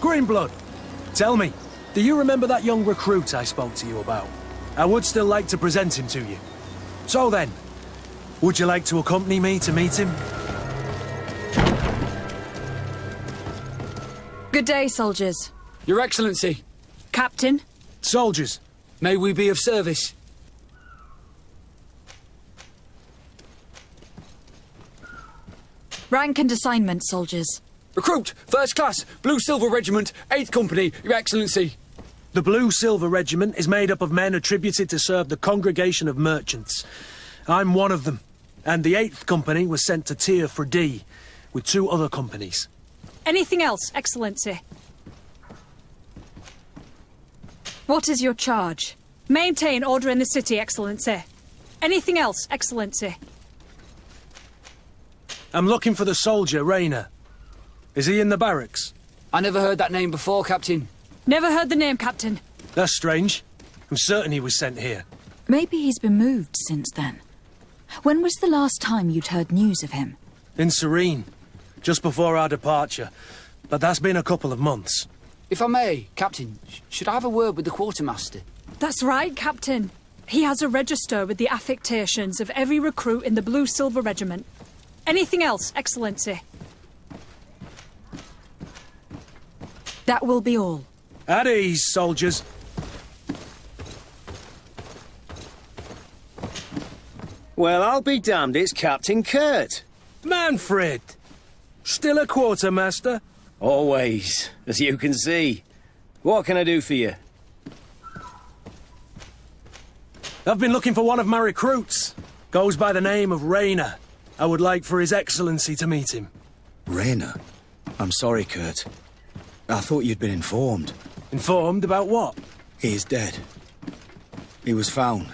Greenblood, tell me, do you remember that young recruit I spoke to you about? I would still like to present him to you. So then, would you like to accompany me to meet him? Good day, soldiers. Your Excellency. Captain. Soldiers. May we be of service? Rank and assignment, soldiers. Recruit, First Class, Blue Silver Regiment, 8th Company, Your Excellency. The Blue Silver Regiment is made up of men attributed to serve the Congregation of Merchants. I'm one of them, and the 8th Company was sent to Tier for D, with 2 other companies. Anything else, Excellency? What is your charge? Maintain order in the city, Excellency. Anything else, Excellency? I'm looking for the soldier, Rayner. Is he in the barracks? I never heard that name before, Captain. Never heard the name, Captain. That's strange. I'm certain he was sent here. Maybe he's been moved since then. When was the last time you'd heard news of him? In Serene, just before our departure. But that's been a couple of months. If I may, Captain, should I have a word with the quartermaster? That's right, Captain. He has a register with the affectations of every recruit in the Blue Silver Regiment. Anything else, Excellency? That will be all. At ease, soldiers. Well, I'll be damned, it's Captain Kurt. Manfred! Still a quartermaster? Always, as you can see. What can I do for you? I've been looking for one of my recruits. Goes by the name of Rayner. I would like for His Excellency to meet him. Rayner? I'm sorry, Kurt. I thought you'd been informed. Informed about what? He is dead. He was found,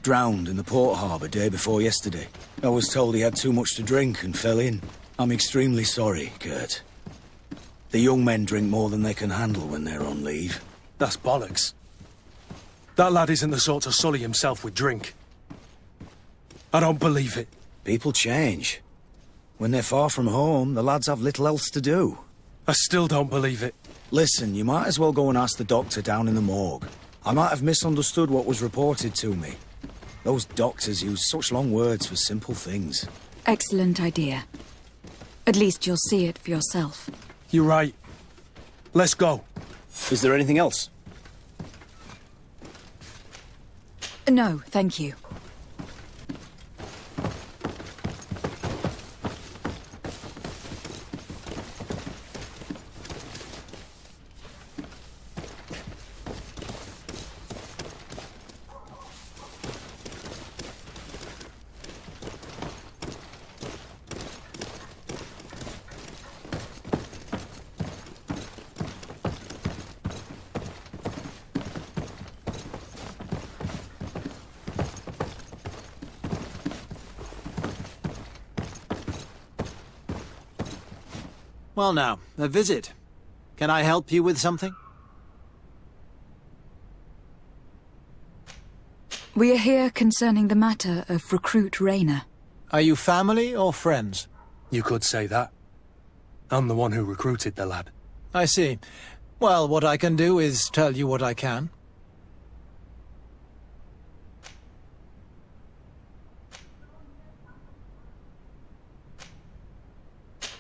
drowned in the port harbour day before yesterday. I was told he had too much to drink and fell in. I'm extremely sorry, Kurt. The young men drink more than they can handle when they're on leave. That's bollocks. That lad isn't the sort to sully himself with drink. I don't believe it. People change. When they're far from home, the lads have little else to do. I still don't believe it. Listen, you might as well go and ask the doctor down in the morgue. I might have misunderstood what was reported to me. Those doctors use such long words for simple things. Excellent idea. At least you'll see it for yourself. You're right. Let's go. Is there anything else? No, thank you. Well now, a visit. Can I help you with something? We are here concerning the matter of Recruit Rayner. Are you family or friends? You could say that. I'm the one who recruited the lad. I see. Well, what I can do is tell you what I can.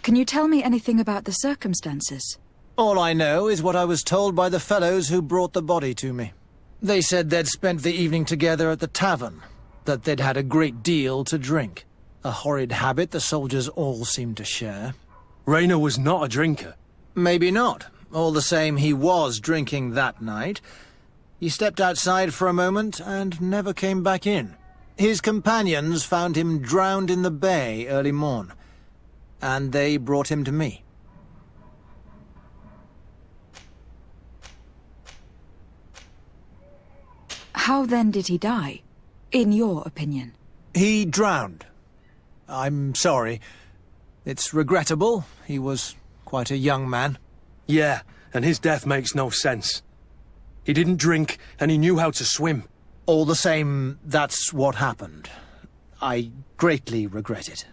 Can you tell me anything about the circumstances? All I know is what I was told by the fellows who brought the body to me. They said they'd spent the evening together at the tavern, that they'd had a great deal to drink. A horrid habit the soldiers all seemed to share. Rayner was not a drinker. Maybe not. All the same, he was drinking that night. He stepped outside for a moment and never came back in. His companions found him drowned in the bay early morn, and they brought him to me. How then did he die, in your opinion? He drowned. I'm sorry. It's regrettable. He was quite a young man. Yeah, and his death makes no sense. He didn't drink, and he knew how to swim. All the same, that's what happened. I greatly regret it.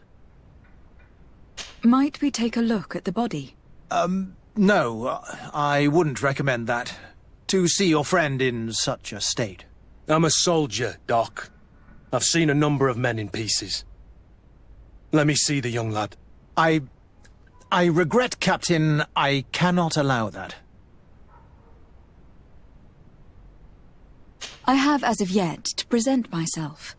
Might we take a look at the body? No, I wouldn't recommend that. To see your friend in such a state. I'm a soldier, Doc. I've seen a number of men in pieces. Let me see the young lad. I regret, Captain, I cannot allow that. I have as of yet to present myself.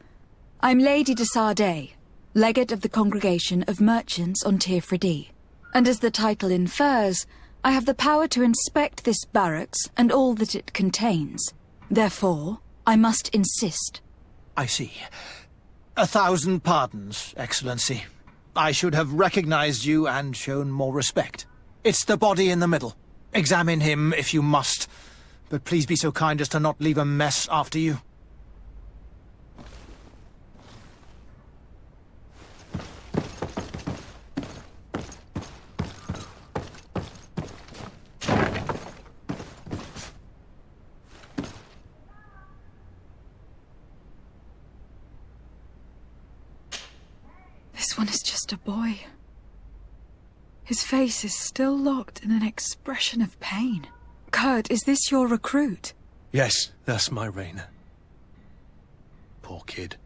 I'm Lady de Sardet, legate of the Congregation of Merchants on Tirfredi. And as the title infers, I have the power to inspect this barracks and all that it contains. Therefore, I must insist. I see. 1,000 pardons, Excellency. I should have recognized you and shown more respect. It's the body in the middle. Examine him if you must, but please be so kind as to not leave a mess after you. This one is just a boy. His face is still locked in an expression of pain. Kurt, is this your recruit? Yes, that's my Rainer. Poor kid.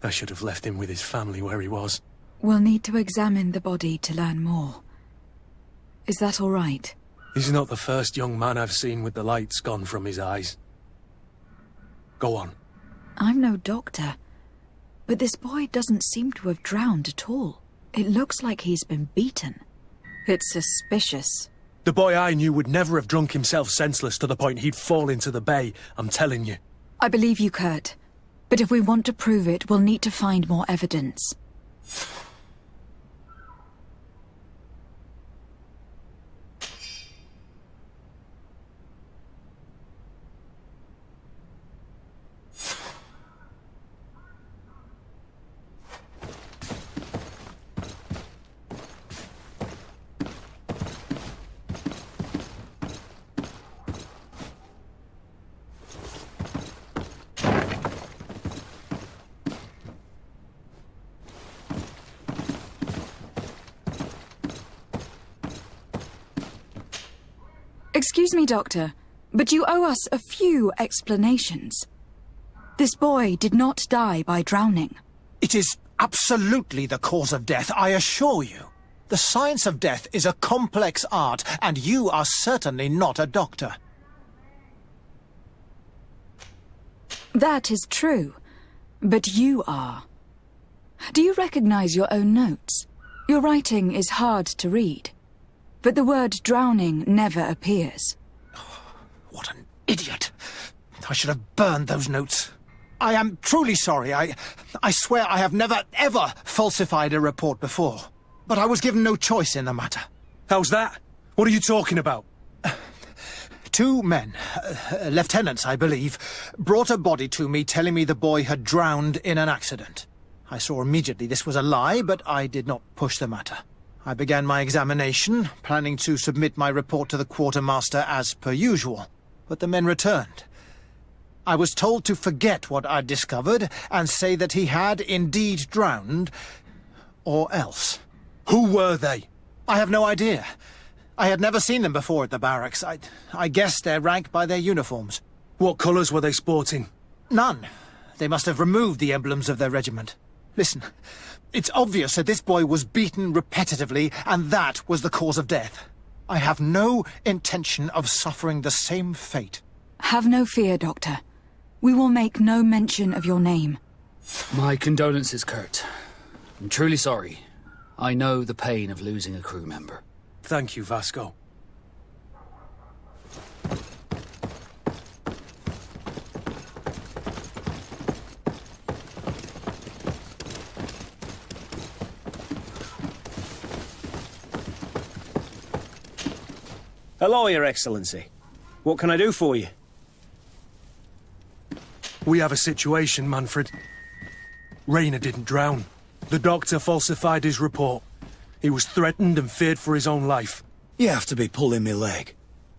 I should have left him with his family where he was. We'll need to examine the body to learn more. Is that all right? He's not the first young man I've seen with the lights gone from his eyes. Go on. I'm no doctor, but this boy doesn't seem to have drowned at all. It looks like he's been beaten. It's suspicious. The boy I knew would never have drunk himself senseless to the point he'd fall into the bay, I'm telling you. I believe you, Kurt. But if we want to prove it, we'll need to find more evidence. Excuse me, Doctor, but you owe us a few explanations. This boy did not die by drowning. It is absolutely the cause of death, I assure you. The science of death is a complex art, and you are certainly not a doctor. That is true, but you are. Do you recognize your own notes? Your writing is hard to read, but the word drowning never appears. What an idiot. I should have burned those notes. I am truly sorry. I swear I have never, ever falsified a report before. But I was given no choice in the matter. How's that? What are you talking about? 2 men, lieutenants, I believe, brought a body to me telling me the boy had drowned in an accident. I saw immediately this was a lie, but I did not push the matter. I began my examination, planning to submit my report to the quartermaster as per usual. But the men returned. I was told to forget what I'd discovered and say that he had indeed drowned, or else. Who were they? I have no idea. I had never seen them before at the barracks. I guessed their rank by their uniforms. What colours were they sporting? None. They must have removed the emblems of their regiment. Listen, it's obvious that this boy was beaten repetitively, and that was the cause of death. I have no intention of suffering the same fate. Have no fear, Doctor. We will make no mention of your name. My condolences, Kurt. I'm truly sorry. I know the pain of losing a crew member. Thank you, Vasco. Hello, Your Excellency. What can I do for you? We have a situation, Manfred. Rainer didn't drown. The doctor falsified his report. He was threatened and feared for his own life. You have to be pulling me leg.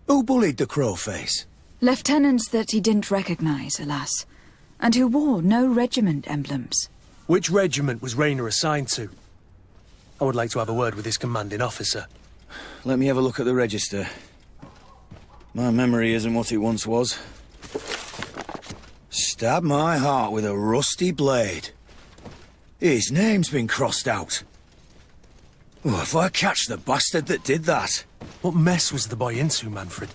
Who bullied the crowface? Lieutenants that he didn't recognize, alas, and who wore no regiment emblems. Which regiment was Rainer assigned to? I would like to have a word with his commanding officer. let me have a look at the register. My memory isn't what it once was. Stab my heart with a rusty blade. His name's been crossed out. Oh, if I catch the bastard that did that. What mess was the boy into, Manfred?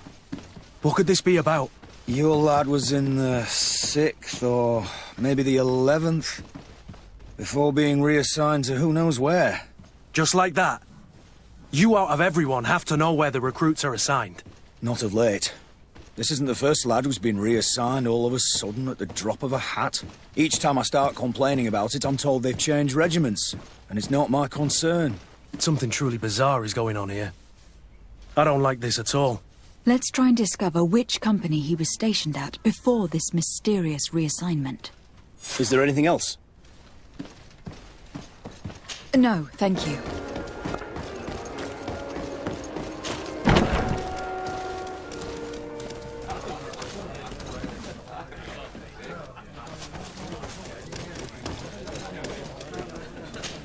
What could this be about? Your lad was in the 6th or maybe the 11th, before being reassigned to who knows where. Just like that? You out of everyone have to know where the recruits are assigned. Not of late. This isn't the first lad who's been reassigned all of a sudden at the drop of a hat. Each time I start complaining about it, I'm told they've changed regiments, and it's not my concern. Something truly bizarre is going on here. I don't like this at all. Let's try and discover which company he was stationed at before this mysterious reassignment. Is there anything else? No, thank you.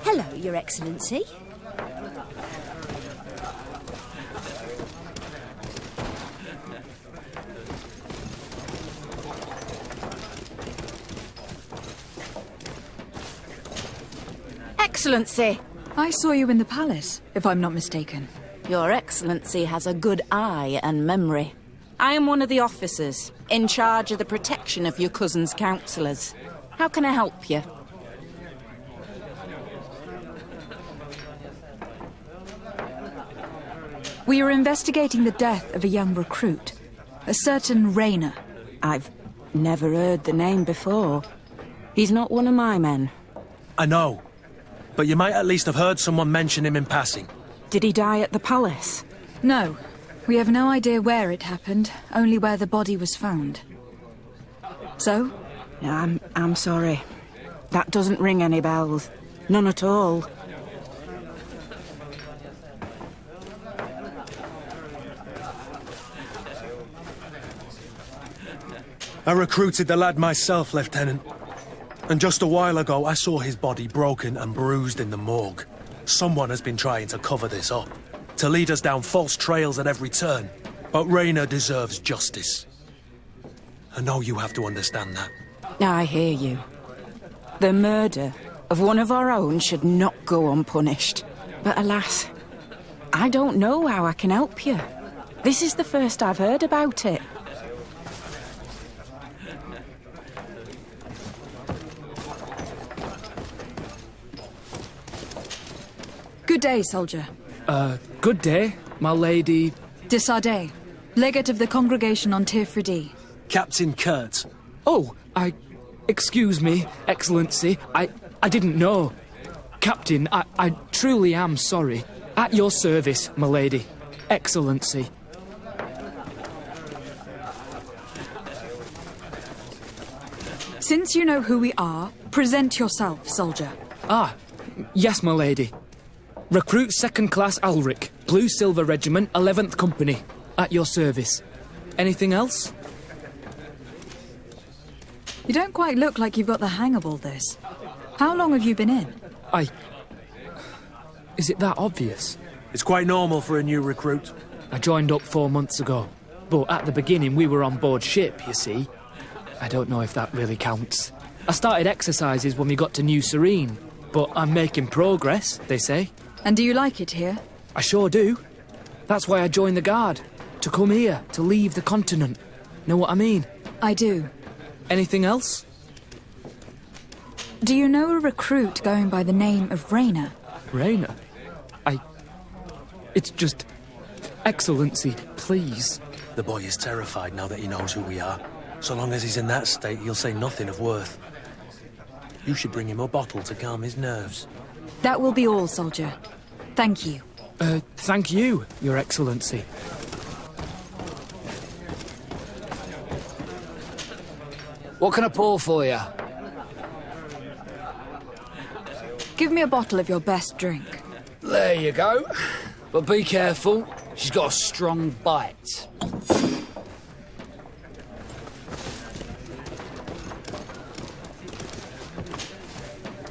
Hello, Your Excellency. Excellency! I saw you in the palace, if I'm not mistaken. Your Excellency has a good eye and memory. I am one of the officers, in charge of the protection of your cousin's councillors. How can I help you? We are investigating the death of a young recruit, a certain Rainer. I've never heard the name before. He's not one of my men. I know, but you might at least have heard someone mention him in passing. Did he die at the palace? No, we have no idea where it happened, only where the body was found. So? I'm sorry. That doesn't ring any bells. None at all. I recruited the lad myself, Lieutenant. And just a while ago, I saw his body broken and bruised in the morgue. Someone has been trying to cover this up, to lead us down false trails at every turn. But Rainer deserves justice. I know you have to understand that. I hear you. The murder of one of our own should not go unpunished. But alas, I don't know how I can help you. This is the first I've heard about it. Good day, soldier. Good day, my lady. De Sardet, legate of the congregation on Tir Fridi. Captain Kurt. Oh, excuse me, Excellency. I didn't know. Captain, I truly am sorry. At your service, my lady. Excellency. Since you know who we are, present yourself, soldier. Ah, yes, my lady. Recruit 2nd Class Ulrich, Blue Silver Regiment, 11th Company. At your service. Anything else? You don't quite look like you've got the hang of all this. How long have you been in? Is it that obvious? It's quite normal for a new recruit. I joined up 4 months ago. But at the beginning, we were on board ship, you see. I don't know if that really counts. I started exercises when we got to New Serene. But I'm making progress, they say. And do you like it here? I sure do. That's why I joined the Guard. To come here, to leave the continent. Know what I mean? I do. Anything else? Do you know a recruit going by the name of Rainer? Rainer? It's just... Excellency, please. The boy is terrified now that he knows who we are. So long as he's in that state, he'll say nothing of worth. You should bring him a bottle to calm his nerves. That will be all, soldier. Thank you. Thank you, Your Excellency. What can I pour for you? Give me a bottle of your best drink. There you go. But be careful. She's got a strong bite.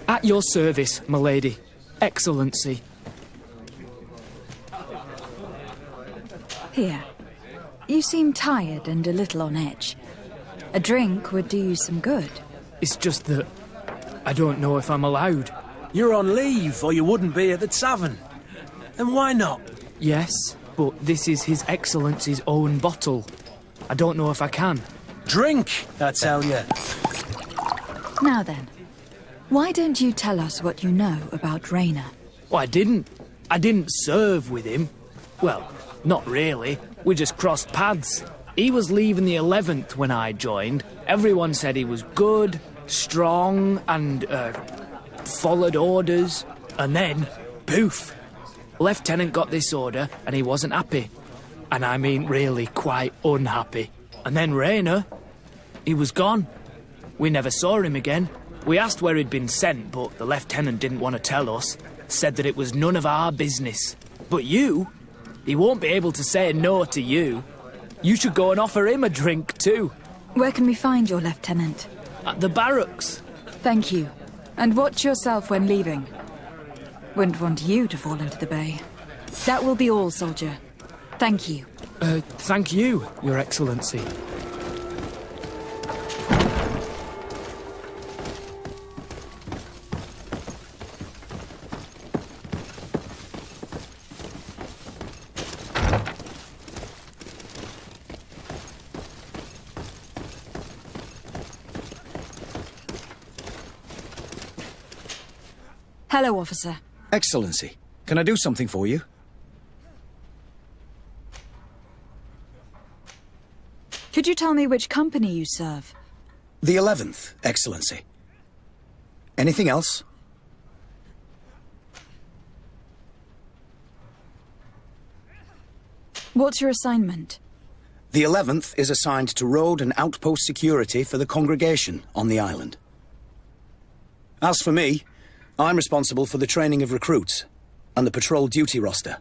At your service, my lady. Excellency. Here. You seem tired and a little on edge. A drink would do you some good. It's just that I don't know if I'm allowed. You're on leave, or you wouldn't be at the tavern. And why not? Yes, but this is His Excellency's own bottle. I don't know if I can. Drink, I tell you. Now then, why don't you tell us what you know about Rayner? Well, I didn't serve with him. Well, not really. We just crossed paths. He was leaving the 11th when I joined. Everyone said he was good, strong, and, followed orders. And then, poof. Lieutenant got this order, and he wasn't happy. And I mean really quite unhappy. And then Rayner, he was gone. We never saw him again. We asked where he'd been sent, but the lieutenant didn't want to tell us. Said that it was none of our business. But you, he won't be able to say no to you. You should go and offer him a drink too. Where can we find your lieutenant? At the barracks. Thank you. And watch yourself when leaving. Wouldn't want you to fall into the bay. That will be all, soldier. Thank you. Thank you, Your Excellency. Hello, officer. Excellency, can I do something for you? Could you tell me which company you serve? The 11th, Excellency. Anything else? What's your assignment? The 11th is assigned to road and outpost security for the congregation on the island. As for me, I'm responsible for the training of recruits and the patrol duty roster.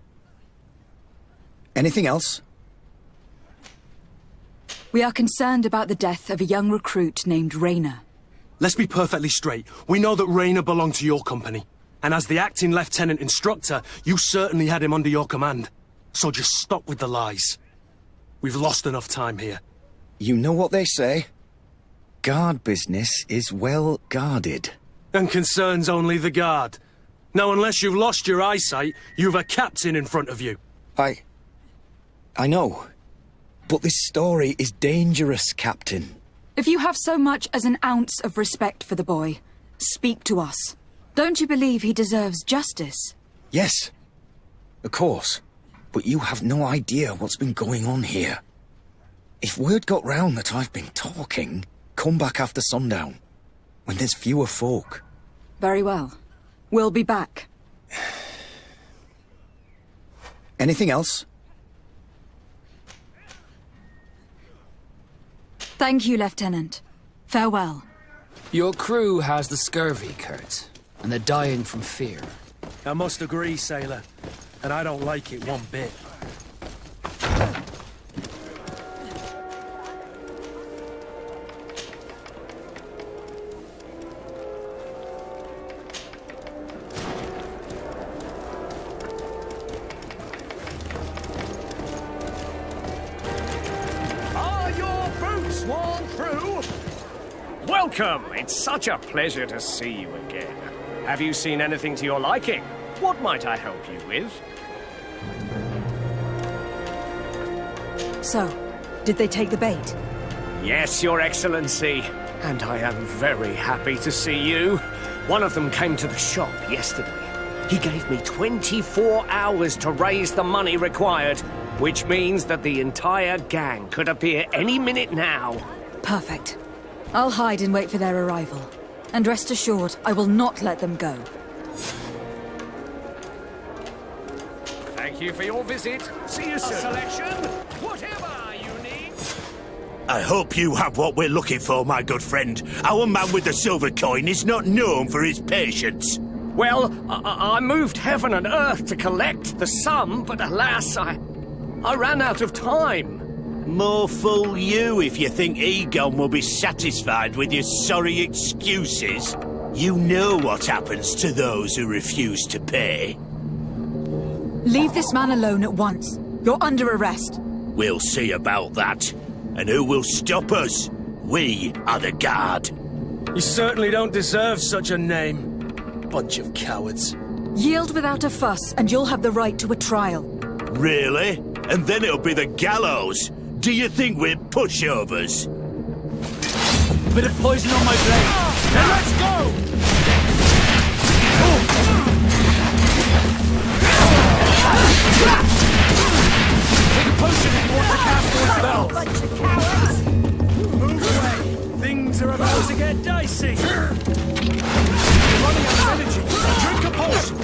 Anything else? We are concerned about the death of a young recruit named Rayner. Let's be perfectly straight. We know that Rayner belonged to your company. And as the acting lieutenant instructor, you certainly had him under your command. So just stop with the lies. We've lost enough time here. You know what they say? Guard business is well guarded. And concerns only the guard. Now, unless you've lost your eyesight, you've a captain in front of you. I know. But this story is dangerous, Captain. If you have so much as an ounce of respect for the boy, speak to us. Don't you believe he deserves justice? Yes, of course. But you have no idea what's been going on here. If word got round that I've been talking, come back after sundown, when there's fewer folk. Very well. We'll be back. Anything else? Thank you, Lieutenant. Farewell. Your crew has the scurvy, Kurt, and they're dying from fear. I must agree, sailor. And I don't like it one bit. Are your boots worn through? Welcome! It's such a pleasure to see you again. Have you seen anything to your liking? What might I help you with? So, did they take the bait? Yes, Your Excellency. And I am very happy to see you. One of them came to the shop yesterday. He gave me 24 hours to raise the money required, which means that the entire gang could appear any minute now. Perfect. I'll hide and wait for their arrival. And rest assured, I will not let them go. Thank you for your visit. See you soon. Selection, whatever you need. I hope you have what we're looking for, my good friend. Our man with the silver coin is not known for his patience. Well, I moved heaven and earth to collect the sum, but alas, I ran out of time. More fool you if you think Egon will be satisfied with your sorry excuses. You know what happens to those who refuse to pay. Leave this man alone at once. You're under arrest. We'll see about that. And who will stop us? We are the guard. You certainly don't deserve such a name. Bunch of cowards. Yield without a fuss, and you'll have the right to a trial. Really? And then it'll be the gallows? Do you think we're pushovers? Bit of poison on my blade. Then let's go! Take a potion if you want to cast more spells. Bunch of cowards! Move away! Things are about to get dicey! You're running out of energy! Drink a potion!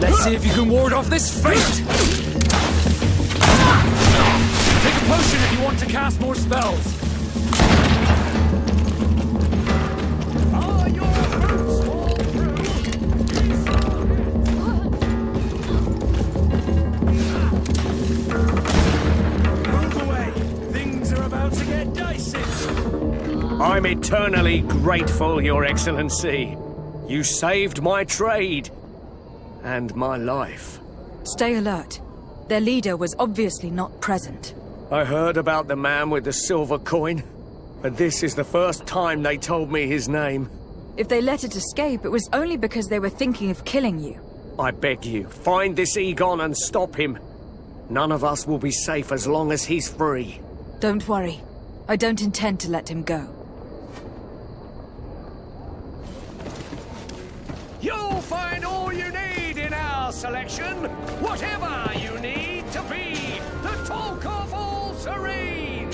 Let's see if you can ward off this fate! Take a potion if you want to cast more spells. Are your boots all Move away! Things are about to get dicey! I'm eternally grateful, Your Excellency. You saved my trade. And my life. Stay alert. Their leader was obviously not present. I heard about the man with the silver coin, but this is the first time they told me his name. If they let it escape, it was only because they were thinking of killing you. I beg you, find this Egon and stop him. None of us will be safe as long as he's free. Don't worry. I don't intend to let him go. You'll find all you need in our selection. Whatever you need to be the talk of all Serene.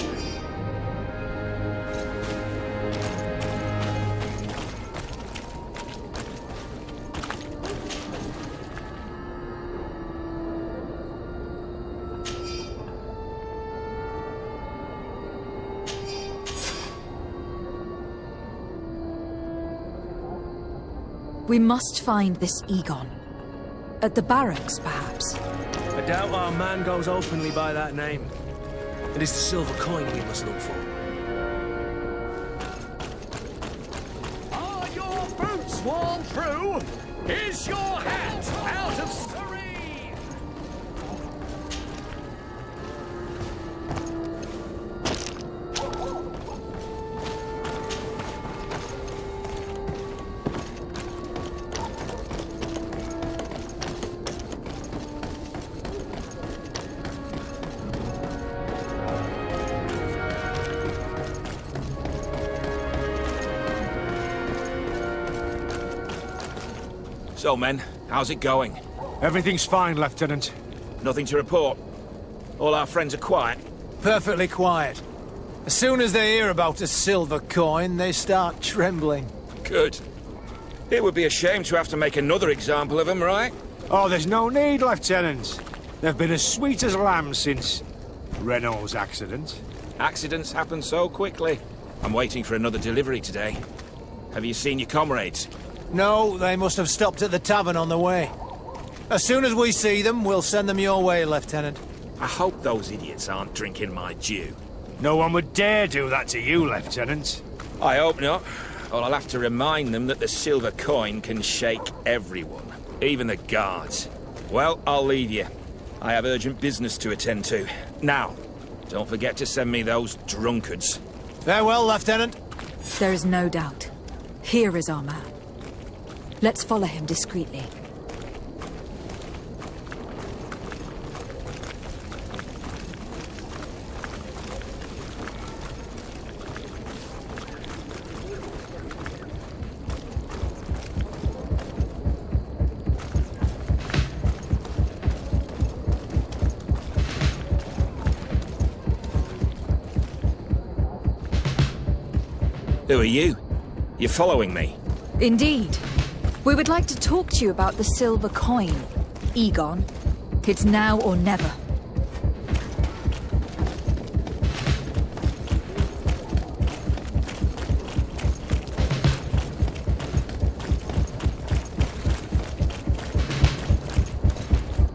We must find this Egon. At the barracks, perhaps. I doubt our man goes openly by that name. It is the silver coin we must look for. Are your boots worn through? Is your hat out of Serene? So, men, how's it going? Everything's fine, Lieutenant. Nothing to report? All our friends are quiet? Perfectly quiet. As soon as they hear about a silver coin, they start trembling. Good. It would be a shame to have to make another example of them, right? Oh, there's no need, Lieutenant. They've been as sweet as lambs since Renault's accident. Accidents happen so quickly. I'm waiting for another delivery today. Have you seen your comrades? No, they must have stopped at the tavern on the way. As soon as we see them, we'll send them your way, Lieutenant. I hope those idiots aren't drinking my dew. No one would dare do that to you, Lieutenant. I hope not. Or I'll have to remind them that the silver coin can shake everyone, even the guards. Well, I'll leave you. I have urgent business to attend to. Now, don't forget to send me those drunkards. Farewell, Lieutenant. There is no doubt. Here is our man. Let's follow him discreetly. Who are you? You're following me? Indeed. We would like to talk to you about the silver coin, Egon. It's now or never.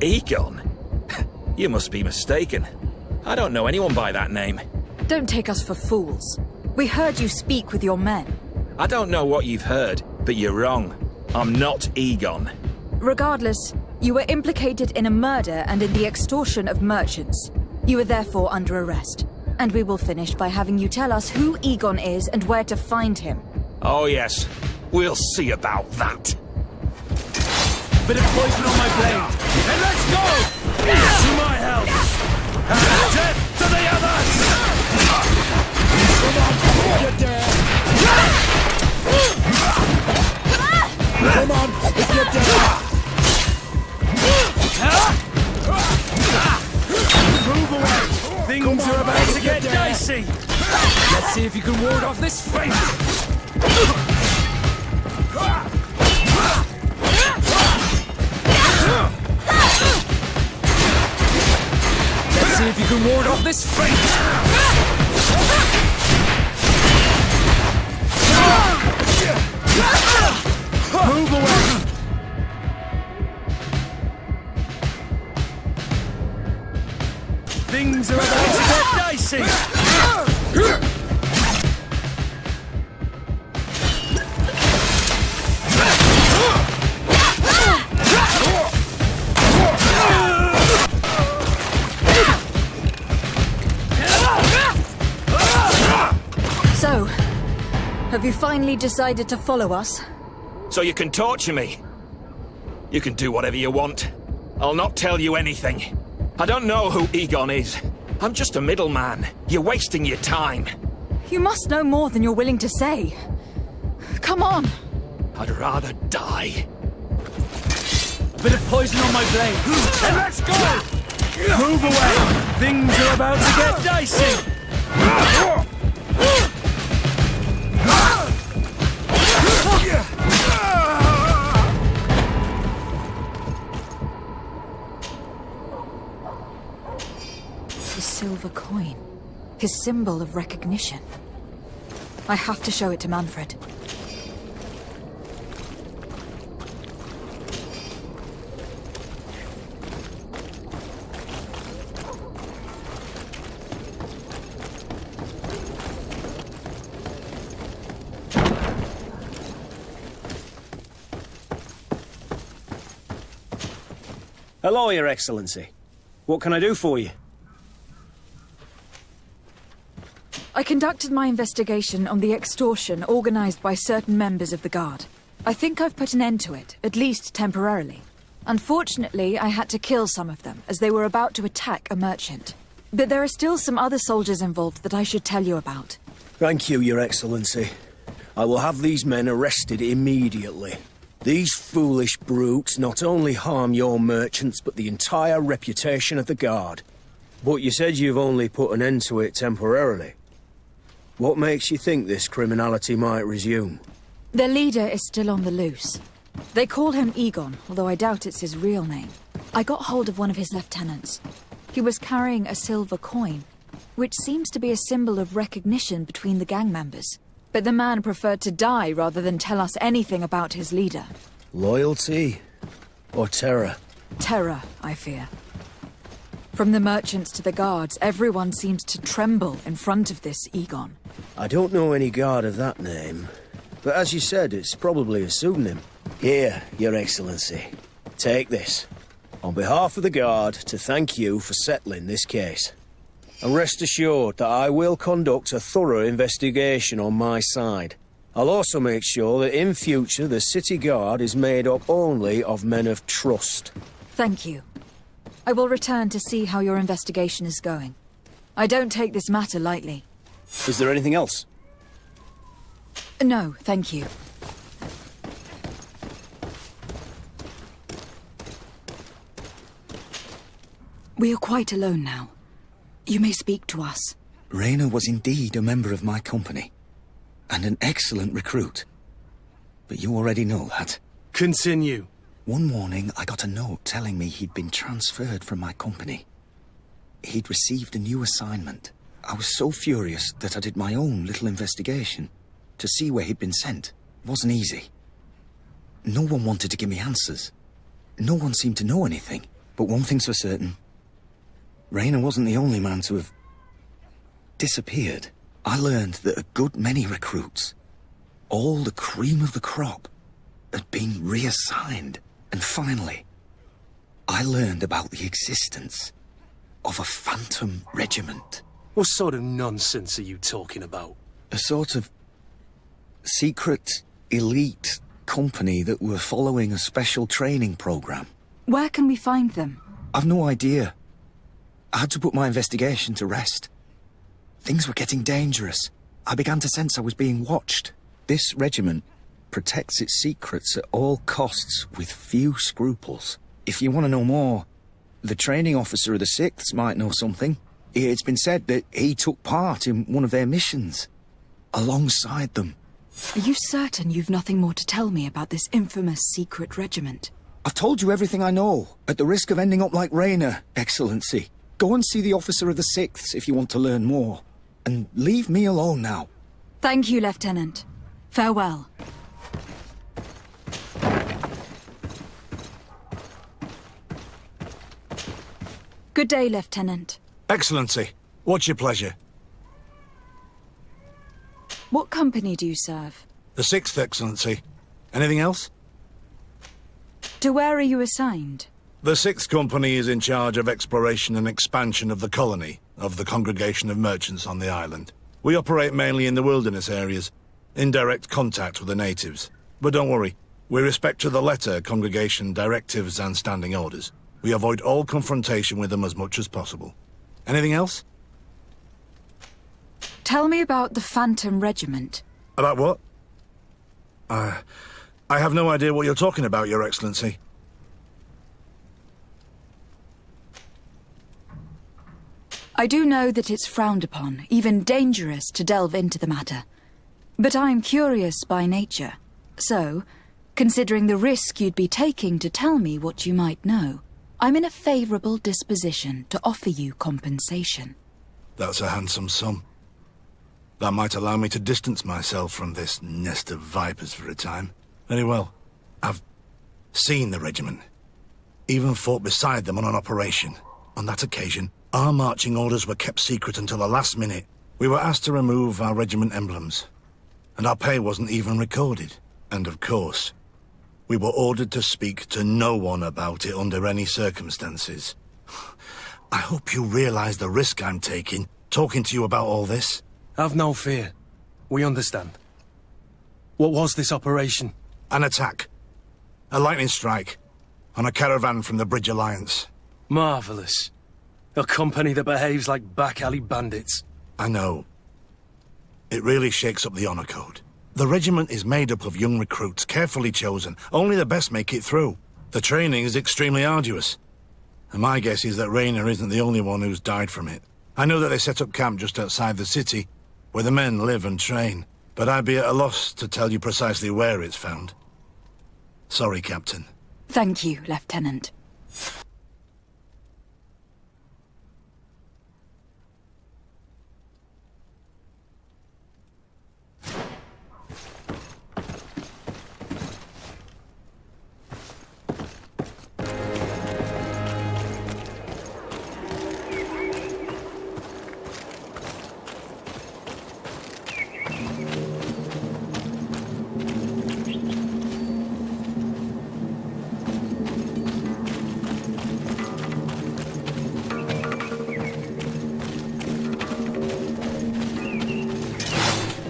Egon? You must be mistaken. I don't know anyone by that name. Don't take us for fools. We heard you speak with your men. I don't know what you've heard, but you're wrong. I'm not Egon. Regardless, you were implicated in a murder and in the extortion of merchants. You are therefore under arrest. And we will finish by having you tell us who Egon is and where to find him. Oh yes, we'll see about that. Bit of poison on my blade. And let's go! To my help! And death to the others! Come on, if you dare! Come on, if you dare! Move away! Things are about to get dicey! Let's see if you can ward off this fate! Let's see if you can ward off this fate! Move away! Things are about to get dicey! So, have you finally decided to follow us? So you can torture me. You can do whatever you want. I'll not tell you anything. I don't know who Egon is. I'm just a middleman. You're wasting your time. You must know more than you're willing to say. Come on! I'd rather die. A bit of poison on my blade. And let's go! Move away! Things are about to get dicey! The silver coin. His symbol of recognition. I have to show it to Manfred. Hello, Your Excellency. What can I do for you? I conducted my investigation on the extortion organized by certain members of the Guard. I think I've put an end to it, at least temporarily. Unfortunately, I had to kill some of them, as they were about to attack a merchant. But there are still some other soldiers involved that I should tell you about. Thank you, Your Excellency. I will have these men arrested immediately. These foolish brutes not only harm your merchants, but the entire reputation of the Guard. But you said you've only put an end to it temporarily. What makes you think this criminality might resume? Their leader is still on the loose. They call him Egon, although I doubt it's his real name. I got hold of one of his lieutenants. He was carrying a silver coin, which seems to be a symbol of recognition between the gang members. But the man preferred to die rather than tell us anything about his leader. Loyalty? Or terror? Terror, I fear. From the merchants to the guards, everyone seems to tremble in front of this Egon. I don't know any guard of that name. But as you said, it's probably a pseudonym. Here, Your Excellency. Take this. On behalf of the Guard, to thank you for settling this case. And rest assured that I will conduct a thorough investigation on my side. I'll also make sure that in future the City Guard is made up only of men of trust. Thank you. I will return to see how your investigation is going. I don't take this matter lightly. Is there anything else? No, thank you. We are quite alone now. You may speak to us. Raina was indeed a member of my company, and an excellent recruit. But you already know that. Continue. One morning, I got a note telling me he'd been transferred from my company. He'd received a new assignment. I was so furious that I did my own little investigation to see where he'd been sent. It wasn't easy. No one wanted to give me answers. No one seemed to know anything. But one thing's for certain. Raina wasn't the only man to have disappeared. I learned that a good many recruits, all the cream of the crop, had been reassigned. And finally, I learned about the existence of a phantom regiment. What sort of nonsense are you talking about? A sort of secret, elite company that were following a special training program. Where can we find them? I've no idea. I had to put my investigation to rest. Things were getting dangerous. I began to sense I was being watched. This regiment protects its secrets at all costs with few scruples. If you want to know more, the training officer of the 6th might know something. It's been said that he took part in one of their missions, alongside them. Are you certain you've nothing more to tell me about this infamous secret regiment? I've told you everything I know, at the risk of ending up like Raynor, Excellency. Go and see the officer of the 6th if you want to learn more. And leave me alone now. Thank you, Lieutenant. Farewell. Good day, Lieutenant. Excellency, what's your pleasure? What company do you serve? The 6th, Excellency. Anything else? To where are you assigned? The 6th Company is in charge of exploration and expansion of the colony of the Congregation of Merchants on the island. We operate mainly in the wilderness areas, in direct contact with the natives. But don't worry, we respect to the letter Congregation directives and standing orders. We avoid all confrontation with them as much as possible. Anything else? Tell me about the Phantom Regiment. About what? I have no idea what you're talking about, Your Excellency. I do know that it's frowned upon, even dangerous, to delve into the matter. But I'm curious by nature. So, considering the risk you'd be taking to tell me what you might know, I'm in a favourable disposition to offer you compensation. That's a handsome sum. That might allow me to distance myself from this nest of vipers for a time. Very well. I've seen the regiment. Even fought beside them on an operation. On that occasion, our marching orders were kept secret until the last minute. We were asked to remove our regiment emblems. And our pay wasn't even recorded. And of course, we were ordered to speak to no one about it under any circumstances. I hope you realize the risk I'm taking, talking to you about all this. Have no fear. We understand. What was this operation? An attack. A lightning strike. On a caravan from the Bridge Alliance. Marvellous. A company that behaves like back-alley bandits. I know. It really shakes up the honor code. The regiment is made up of young recruits, carefully chosen. Only the best make it through. The training is extremely arduous. And my guess is that Raynor isn't the only one who's died from it. I know that they set up camp just outside the city, where the men live and train. But I'd be at a loss to tell you precisely where it's found. Sorry, Captain. Thank you, Lieutenant.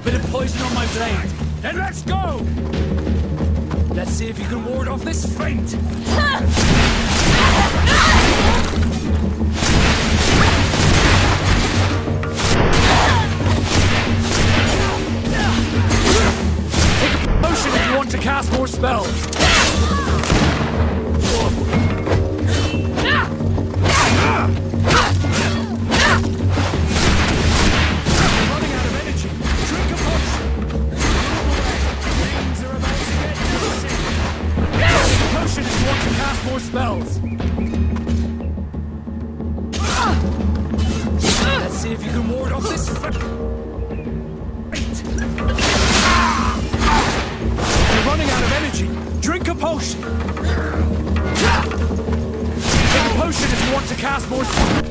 Bit of poison on my blade. Then let's go! Let's see if you can ward off this feint. Take a potion if you want to cast more spells. More spells. Let's see if you can ward off this. You're running out of energy. Drink a potion. Take a potion if you want to cast more spells.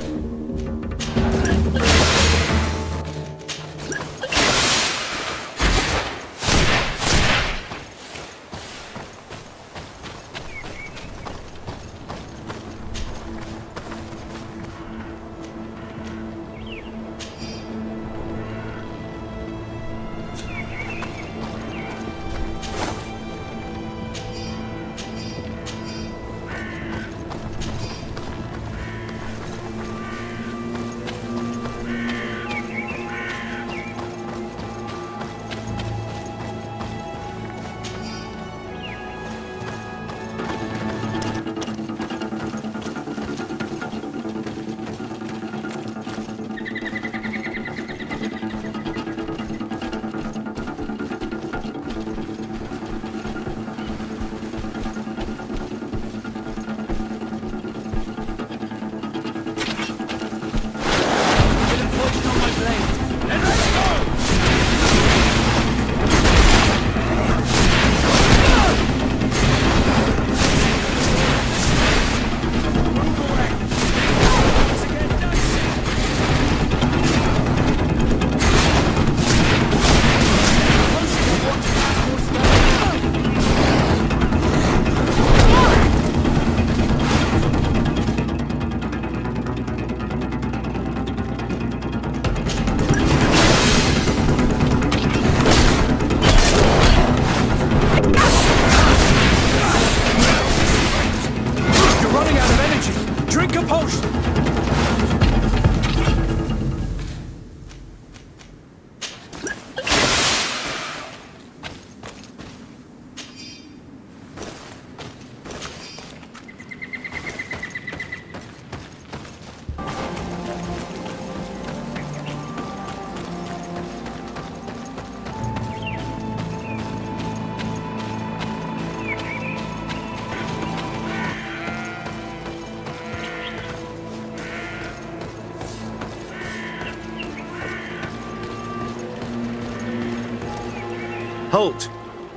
Halt!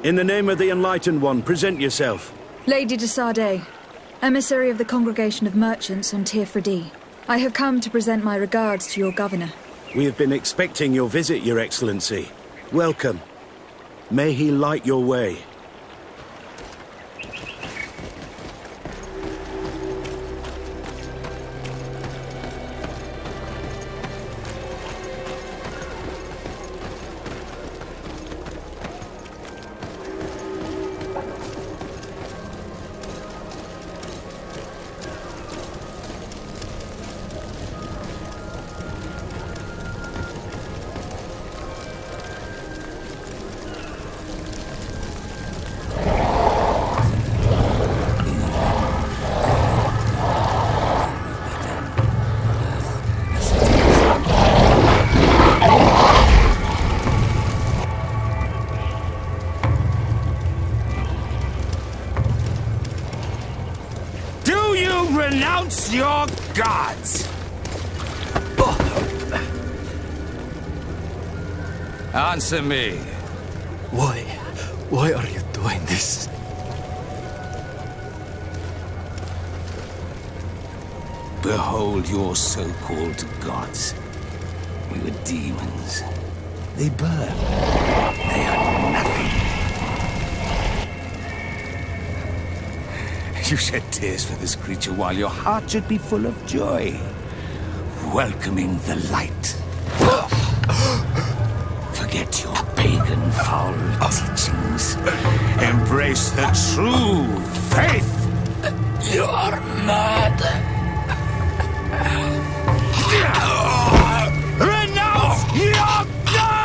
In the name of the Enlightened One, present yourself. Lady de Sardet, emissary of the Congregation of Merchants on Tirfredi. I have come to present my regards to your governor. We have been expecting your visit, Your Excellency. Welcome. May he light your way. Renounce your gods! Answer me. Why are you doing this? Behold your so-called gods. We were demons. They burned. They are nothing. You shed tears for this creature while your heart should be full of joy, welcoming the light. Forget your pagan foul teachings. Embrace the true faith. You are mad. Renounce your gods!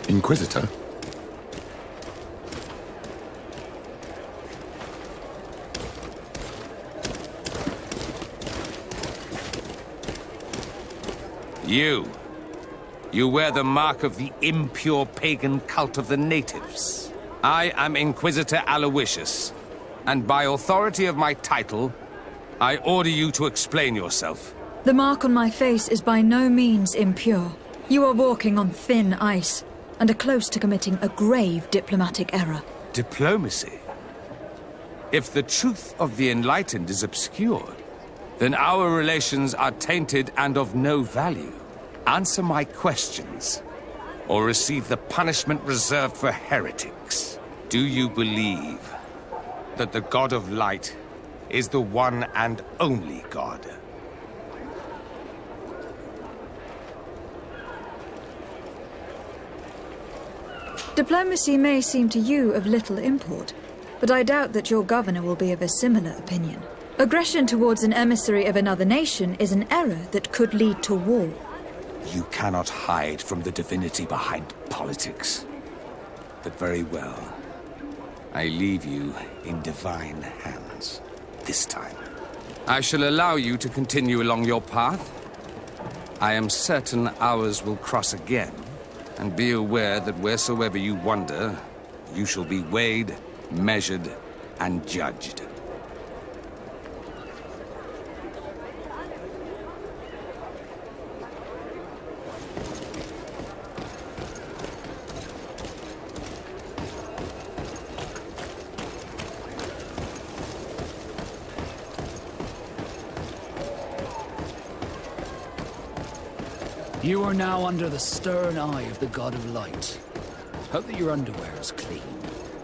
Inquisitor? You wear the mark of the impure pagan cult of the natives. I am Inquisitor Aloysius, and by authority of my title, I order you to explain yourself. The mark on my face is by no means impure. You are walking on thin ice, and are close to committing a grave diplomatic error. Diplomacy? If the truth of the Enlightened is obscured, then our relations are tainted and of no value. Answer my questions, or receive the punishment reserved for heretics. Do you believe that the God of Light is the one and only God? Diplomacy may seem to you of little import, but I doubt that your governor will be of a similar opinion. Aggression towards an emissary of another nation is an error that could lead to war. You cannot hide from the divinity behind politics. But very well. I leave you in divine hands. This time. I shall allow you to continue along your path. I am certain ours will cross again. And be aware that wheresoever you wander, you shall be weighed, measured, and judged. You are now under the stern eye of the God of Light. Hope that your underwear is clean.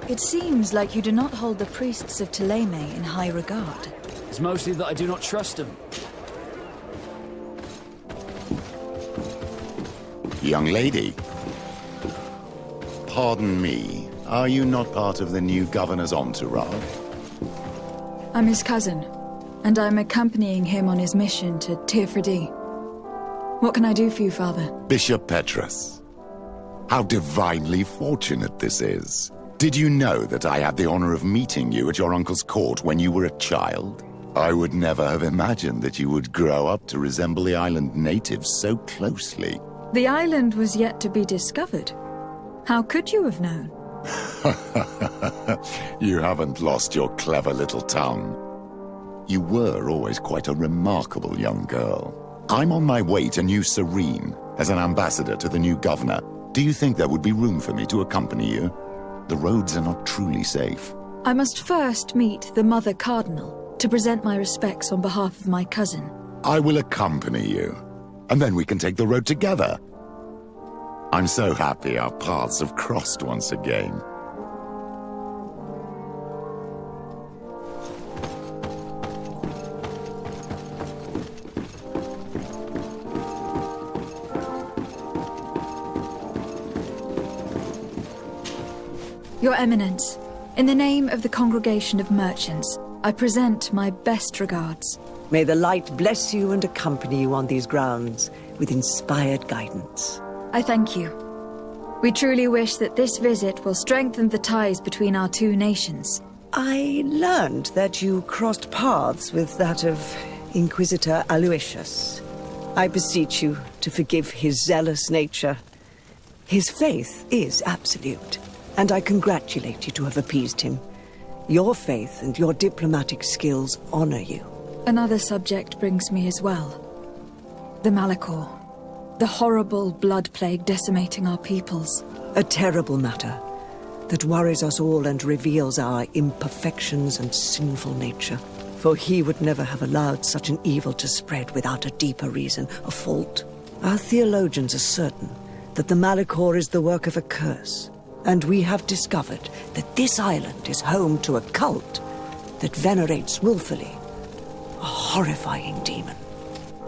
It seems like you do not hold the priests of Thélème in high regard. It's mostly that I do not trust them. Young lady. Pardon me, are you not part of the new governor's entourage? I'm his cousin, and I'm accompanying him on his mission to Tirfredi. What can I do for you, Father? Bishop Petrus. How divinely fortunate this is. Did you know that I had the honor of meeting you at your uncle's court when you were a child? I would never have imagined that you would grow up to resemble the island natives so closely. The island was yet to be discovered. How could you have known? You haven't lost your clever little tongue. You were always quite a remarkable young girl. I'm on my way to New Serene as an ambassador to the new governor. Do you think there would be room for me to accompany you? The roads are not truly safe. I must first meet the Mother Cardinal to present my respects on behalf of my cousin. I will accompany you, and then we can take the road together. I'm so happy our paths have crossed once again. Your Eminence, in the name of the Congregation of Merchants, I present my best regards. May the light bless you and accompany you on these grounds with inspired guidance. I thank you. We truly wish that this visit will strengthen the ties between our two nations. I learned that you crossed paths with that of Inquisitor Aloysius. I beseech you to forgive his zealous nature. His faith is absolute, and I congratulate you to have appeased him. Your faith and your diplomatic skills honor you. Another subject brings me as well. The Malachor. The horrible blood plague decimating our peoples. A terrible matter that worries us all and reveals our imperfections and sinful nature. For he would never have allowed such an evil to spread without a deeper reason, a fault. Our theologians are certain that the Malachor is the work of a curse, and we have discovered that this island is home to a cult that venerates willfully a horrifying demon.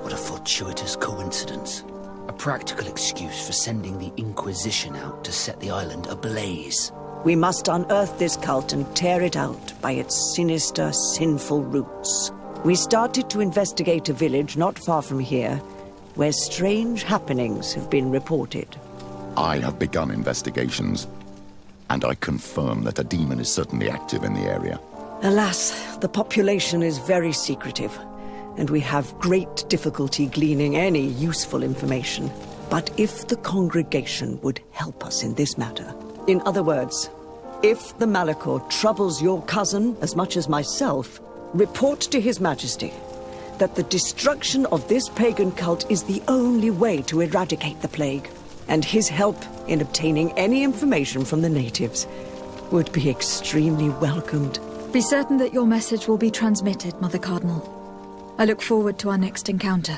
What a fortuitous coincidence. A practical excuse for sending the Inquisition out to set the island ablaze. We must unearth this cult and tear it out by its sinister, sinful roots. We started to investigate a village not far from here, where strange happenings have been reported. I have begun investigations, and I confirm that a demon is certainly active in the area. Alas, the population is very secretive, and we have great difficulty gleaning any useful information. But if the congregation would help us in this matter, in other words, if the Malachor troubles your cousin as much as myself, report to His Majesty that the destruction of this pagan cult is the only way to eradicate the plague, and his help in obtaining any information from the natives would be extremely welcomed. Be certain that your message will be transmitted, Mother Cardinal. I look forward to our next encounter.